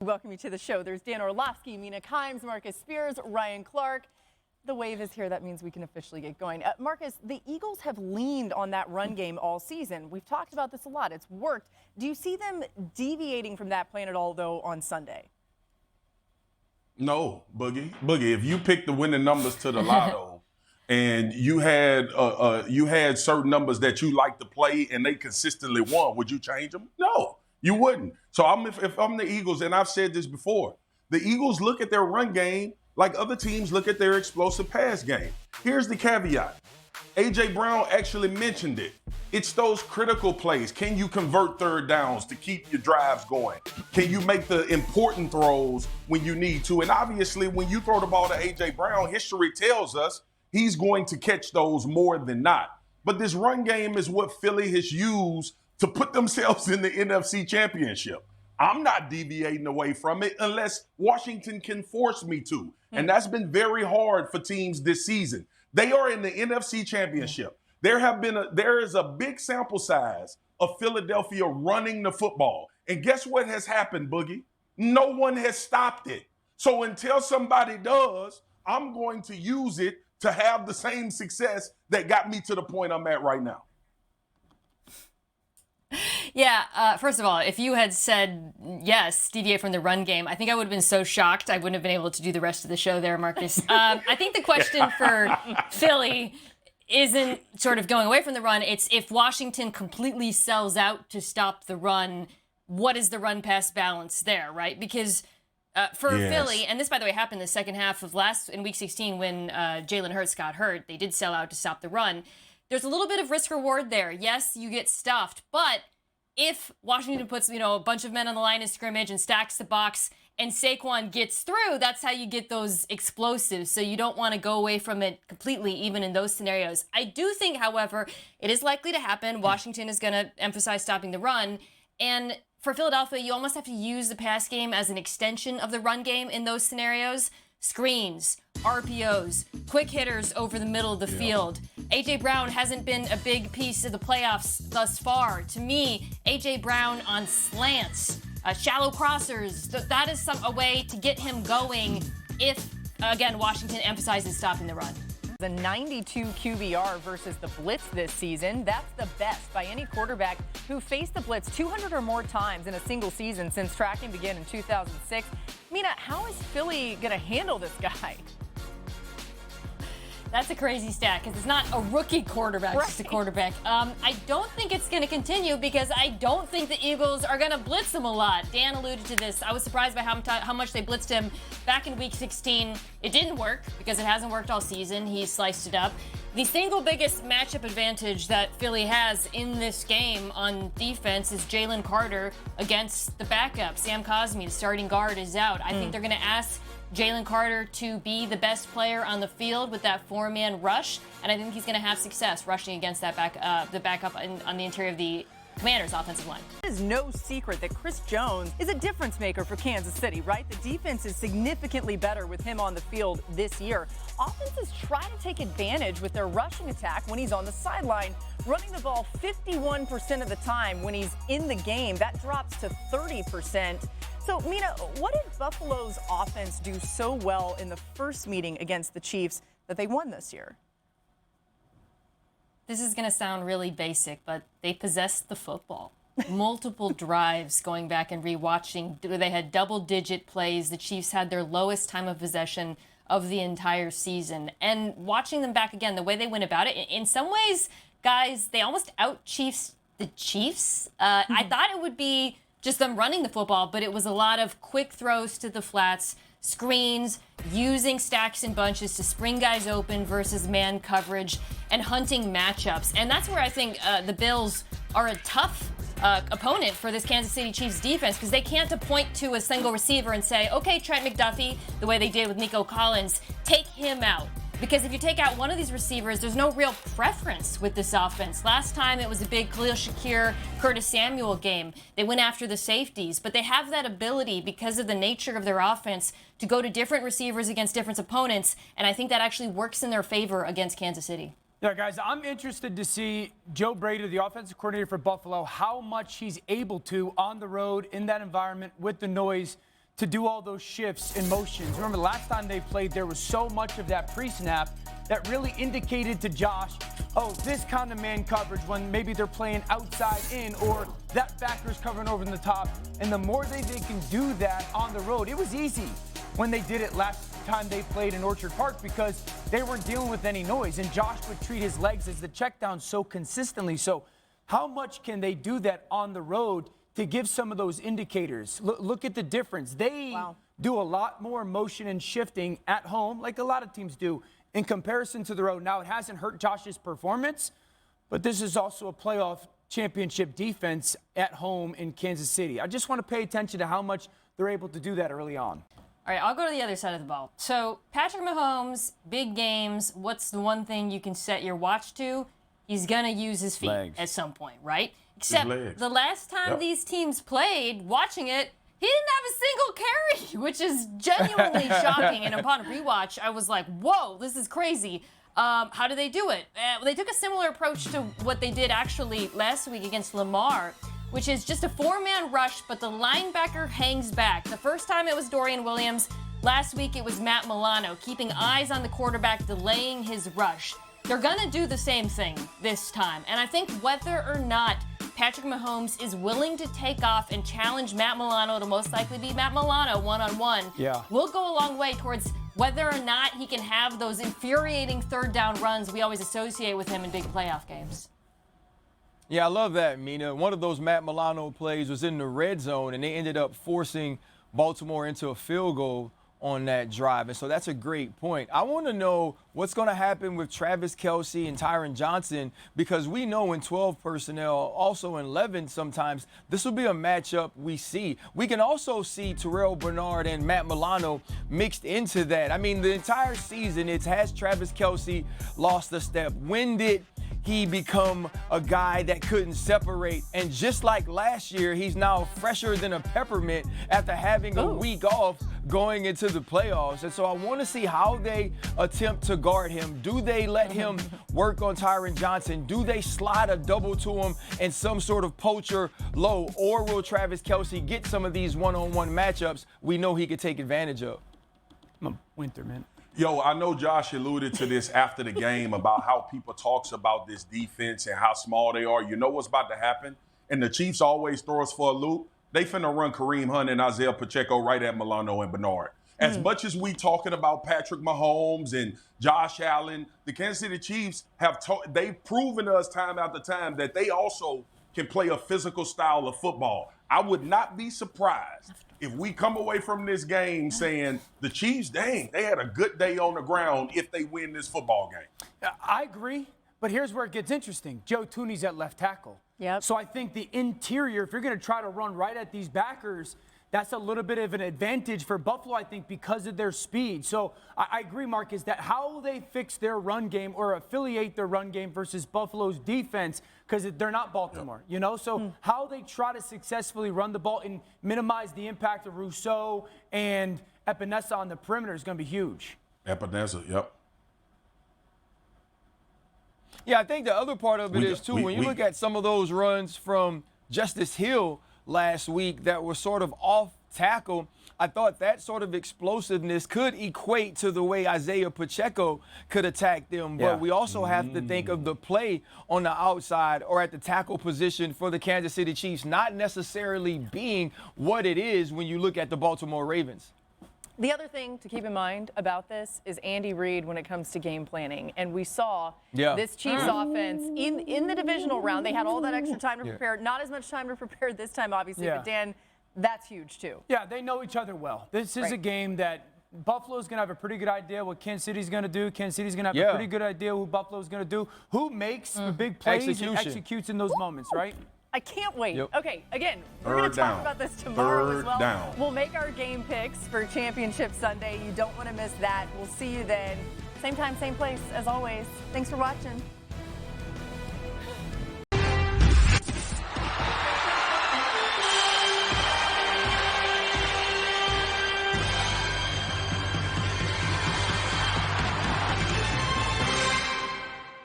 Welcome you to the show. There's Dan Orlovsky, Mina Kimes, Marcus Spears, Ryan Clark. The wave is here. That means we can officially get going. Marcus, the Eagles have leaned on that run game all season. We've talked about this a lot. It's worked. Do you see them deviating from that plan at all, though, on Sunday? No, Boogie. If you pick the winning numbers to the lotto and you had certain numbers that you like to play and they consistently won, would you change them? No, you wouldn't. So if I'm the Eagles, and I've said this before, the Eagles look at their run game like other teams look at their explosive pass game. Here's the caveat. A.J. Brown actually mentioned it. It's those critical plays. Can you convert third downs to keep your drives going? Can you make the important throws when you need to? And obviously, when you throw the ball to A.J. Brown, history tells us he's going to catch those more than not. But this run game is what Philly has used to put themselves in the NFC Championship. I'm not deviating away from it unless Washington can force me to. And that's been very hard for teams this season. They are in the NFC Championship. There is a big sample size of Philadelphia running the football. And guess what has happened, Boogie? No one has stopped it. So until somebody does, I'm going to use it to have the same success that got me to the point I'm at right now. Yeah, first of all, if you had said, yes, deviate from the run game, I think I would have been so shocked I wouldn't have been able to do the rest of the show there, Marcus. I think the question for Philly isn't sort of going away from the run. It's if Washington completely sells out to stop the run, what is the run-pass balance there, right? Because for Philly, and this, by the way, happened the second half of in Week 16 when Jalen Hurts got hurt. They did sell out to stop the run. There's a little bit of risk-reward there. Yes, you get stuffed, but if Washington puts, a bunch of men on the line of scrimmage and stacks the box and Saquon gets through, that's how you get those explosives. So you don't want to go away from it completely, even in those scenarios. I do think, however, it is likely to happen. Washington is going to emphasize stopping the run. And for Philadelphia, you almost have to use the pass game as an extension of the run game in those scenarios. Screens, RPOs, quick hitters over the middle of the field. A.J. Brown hasn't been a big piece of the playoffs thus far. To me, A.J. Brown on slants, shallow crossers, that is a way to get him going if, again, Washington emphasizes stopping the run. The 92 QBR versus the blitz this season. That's the best by any quarterback who faced the blitz 200 or more times in a single season since tracking began in 2006. Mina, how is Philly going to handle this guy? That's a crazy stat because it's not a rookie quarterback, right. Just a quarterback. I don't think it's going to continue because I don't think the Eagles are going to blitz him a lot. Dan alluded to this. I was surprised by how much they blitzed him back in Week 16. It didn't work because it hasn't worked all season. He sliced it up. The single biggest matchup advantage that Philly has in this game on defense is Jalen Carter against the backup. Sam Cosmi, the starting guard, is out. I think they're going to ask Jalen Carter to be the best player on the field with that four-man rush, and I think he's going to have success rushing against that backup on the interior of the Commanders' offensive line. It is no secret that Chris Jones is a difference maker for Kansas City, right? The defense is significantly better with him on the field this year. Offenses try to take advantage with their rushing attack when he's on the sideline, running the ball 51% of the time when he's in the game. That drops to 30%. So, Mina, what did Buffalo's offense do so well in the first meeting against the Chiefs that they won this year? This is going to sound really basic, but they possessed the football. Multiple drives going back and rewatching. They had double-digit plays. The Chiefs had their lowest time of possession of the entire season. And watching them back again, the way they went about it, in some ways, guys, they almost out-Chiefs the Chiefs. I thought it would be just them running the football, but it was a lot of quick throws to the flats, screens, using stacks and bunches to spring guys open versus man coverage, and hunting matchups. And that's where I think the Bills are a tough opponent for this Kansas City Chiefs defense because they can't point to a single receiver and say, okay, Trent McDuffie, the way they did with Nico Collins, take him out. Because if you take out one of these receivers, there's no real preference with this offense. Last time it was a big Khalil Shakir, Curtis Samuel game. They went after the safeties, but they have that ability because of the nature of their offense to go to different receivers against different opponents, and I think that actually works in their favor against Kansas City. Yeah, guys, I'm interested to see Joe Brady, the offensive coordinator for Buffalo, how much he's able to on the road in that environment with the noise to do all those shifts and motions. Remember, last time they played, there was so much of that pre-snap that really indicated to Josh, oh, this kind of man coverage when maybe they're playing outside in or that backer's covering over in the top. And the more they can do that on the road, it was easy when they did it last time they played in Orchard Park because they weren't dealing with any noise. And Josh would treat his legs as the check down so consistently. So how much can they do that on the road to give some of those indicators? Look at the difference. They do a lot more motion and shifting at home, like a lot of teams do, in comparison to the road. Now, it hasn't hurt Josh's performance, but this is also a playoff championship defense at home in Kansas City. I just want to pay attention to how much they're able to do that early on. All right, I'll go to the other side of the ball. So, Patrick Mahomes, big games, what's the one thing you can set your watch to? He's going to use his feet at some point, right? Except the last time these teams played, watching it, he didn't have a single carry, which is genuinely shocking. And upon rewatch, I was like, whoa, this is crazy. How do they do it? They took a similar approach to what they did actually last week against Lamar, which is just a four-man rush, but the linebacker hangs back. The first time it was Dorian Williams. Last week it was Matt Milano, keeping eyes on the quarterback, delaying his rush. They're going to do the same thing this time. And I think whether or not Patrick Mahomes is willing to take off and challenge Matt Milano to most likely be Matt Milano one-on-one, will go a long way towards whether or not he can have those infuriating third down runs we always associate with him in big playoff games. Yeah, I love that, Mina. One of those Matt Milano plays was in the red zone, and they ended up forcing Baltimore into a field goal on that drive. And so that's a great point. I want to know what's going to happen with Travis Kelce and Tyron Johnson, because we know in 12 personnel, also in 11 sometimes, this will be a matchup we see. We can also see Terrell Bernard and Matt Milano mixed into that. I mean, the entire season, has Travis Kelce lost a step? When did he become a guy that couldn't separate? And just like last year, he's now fresher than a peppermint after having a week off going into the playoffs. And so I want to see how they attempt to guard him. Do they let him work on Tyron Johnson? Do they slide a double to him in some sort of poacher low? Or will Travis Kelce get some of these one-on-one matchups we know he could take advantage of? I'm a winter, man. Yo, I know Josh alluded to this after the game about how people talks about this defense and how small they are. You know what's about to happen? And the Chiefs always throw us for a loop. They finna run Kareem Hunt and Isaiah Pacheco right at Milano and Bernard. As much as we talking about Patrick Mahomes and Josh Allen, the Kansas City Chiefs they've proven us time after time that they also can play a physical style of football. I would not be surprised if we come away from this game saying the Chiefs, dang, they had a good day on the ground if they win this football game. I agree, but here's where it gets interesting. Joe Thuney's at left tackle. Yep. So I think the interior, if you're going to try to run right at these backers, that's a little bit of an advantage for Buffalo, I think, because of their speed. So I agree, Marcus, that how they fix their run game or affiliate their run game versus Buffalo's defense, because they're not Baltimore, you know? So how they try to successfully run the ball and minimize the impact of Rousseau and Epinesa on the perimeter is going to be huge. Epinesa, yep. Yeah, I think the other part of it is, too, when you look at some of those runs from Justice Hill last week that were sort of off tackle, I thought that sort of explosiveness could equate to the way Isaiah Pacheco could attack them. But we also have to think of the play on the outside or at the tackle position for the Kansas City Chiefs not necessarily being what it is when you look at the Baltimore Ravens. The other thing to keep in mind about this is Andy Reid when it comes to game planning. And we saw this Chiefs offense in the divisional round. They had all that extra time to prepare. Not as much time to prepare this time, obviously. But, Dan, that's huge, too. Yeah, they know each other well. This is a game that Buffalo's going to have a pretty good idea what Kansas City's going to do. Kansas City's going to have a pretty good idea who Buffalo's going to do. Who makes the big plays and executes in those moments, right? I can't wait. Yep. Okay, again, we're going to talk about this tomorrow as well. We'll make our game picks for Championship Sunday. You don't want to miss that. We'll see you then. Same time, same place, as always. Thanks for watching.